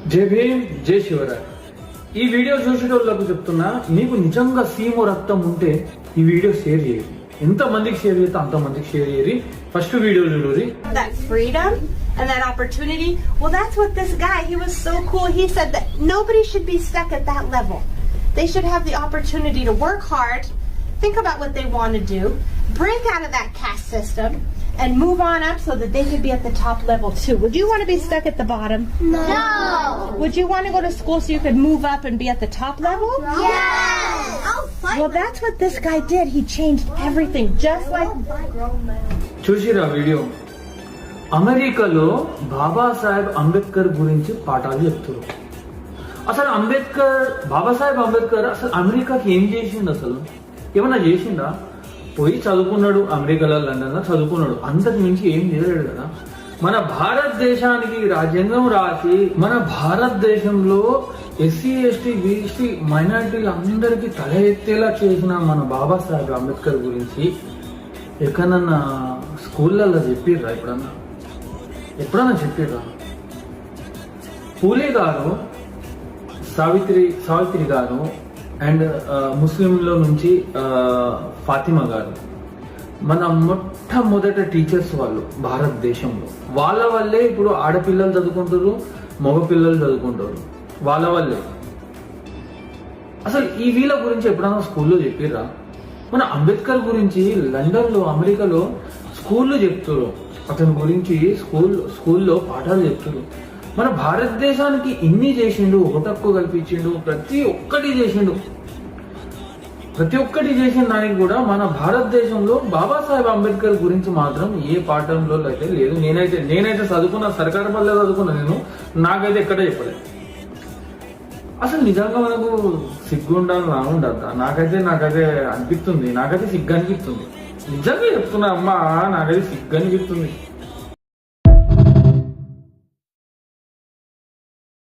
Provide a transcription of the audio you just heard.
జై భీమ్, జై శివరాయ్. ఈ వీడియో చూసేటోళ్ళకు చెప్తున్నా, నీకు నిజంగా సీమో రక్తం ఉంటే ఈ వీడియో షేర్ చేయాలి. ఎంత మందికి షేర్ చేస్తే అంత మందికి షేర్ చేయాలి. ఫస్ట్ వీడియో చూడండి. That freedom and that opportunity, well, that's what this guy, he was so cool. He said that nobody should be stuck at that level. They should have the opportunity to work hard, think about what they want to do, break out of that caste system, and move on up so that they could be at the top level too. Would you want to be stuck at the bottom? No. Would you want to go to school so you could move up and be at the top level? Yes. Well, that's what this guy did. He changed everything, just like... చూసిరా video. అమెరికాలో బాబాసాహెబ్ అంబేద్కర్ గురించి పాఠాలు చెప్తారు. అసలు బాబాసాహెబ్ అంబేద్కర్ అసలు అమెరికాకి ఏం చేసిండు? అసలు ఏమన్నా చేసిండా? పోయి చదువుకున్నాడు, అమెరికాలో లండన్ లో చదువుకున్నాడు, అంతకు మించి ఏం చేయలేడు కదా. మన భారతదేశానికి రాజ్యాంగం రాసి మన భారతదేశంలో ఎస్సీ ఎస్టీ బీసీ మైనారిటీలు అందరికీ తల ఎత్తేలా చేసిన మన బాబాసాహెబ్ అంబేద్కర్ గురించి ఎక్కడన్నా స్కూళ్ళల్లో చెప్పిర్రా? ఎప్పుడన్నా చెప్పిర్రా? పూలే గారు, సావిత్రి గారు అండ్ ముస్లింలో నుంచి ఫాతిమా గారు మన మొట్టమొదట టీచర్స్ వాళ్ళు భారతదేశంలో. వాళ్ళ వల్లే ఇప్పుడు ఆడపిల్లలు చదువుకుంటారు, మగపిల్లలు చదువుకుంటారు, వాళ్ళ వల్లే. అసలు ఈ వీళ్ళ గురించి ఎప్పుడన్నా స్కూల్లో చెప్పిర్రా? మన అంబేద్కర్ గురించి లండన్ లో, అమెరికాలో స్కూల్లో చెప్తారు, అతని గురించి స్కూల్లో పాఠాలు చెప్తారు. మన భారతదేశానికి ఇన్ని చేసిండు, ఒకటక్కు కల్పించిండు, ప్రతి ఒక్కటి చేసిన దానికి కూడా మన భారతదేశంలో బాబాసాహెబ్ అంబేద్కర్ గురించి మాత్రం ఏ పాఠంలో అయితే లేదు. నేనైతే చదువుకున్న సర్కారు పల్లె చదువుకున్నా, నాకైతే ఎక్కడ చెప్పలేదు. అసలు నిజంగా మనకు సిగ్గు ఉండాలి, రావుండద్దా? నాకైతే అనిపిస్తుంది, నాకైతే సిగ్గు అనిపిస్తుంది. నిజంగా చెప్తున్నా అమ్మా, నాకైతే సిగ్గు అనిపిస్తుంది.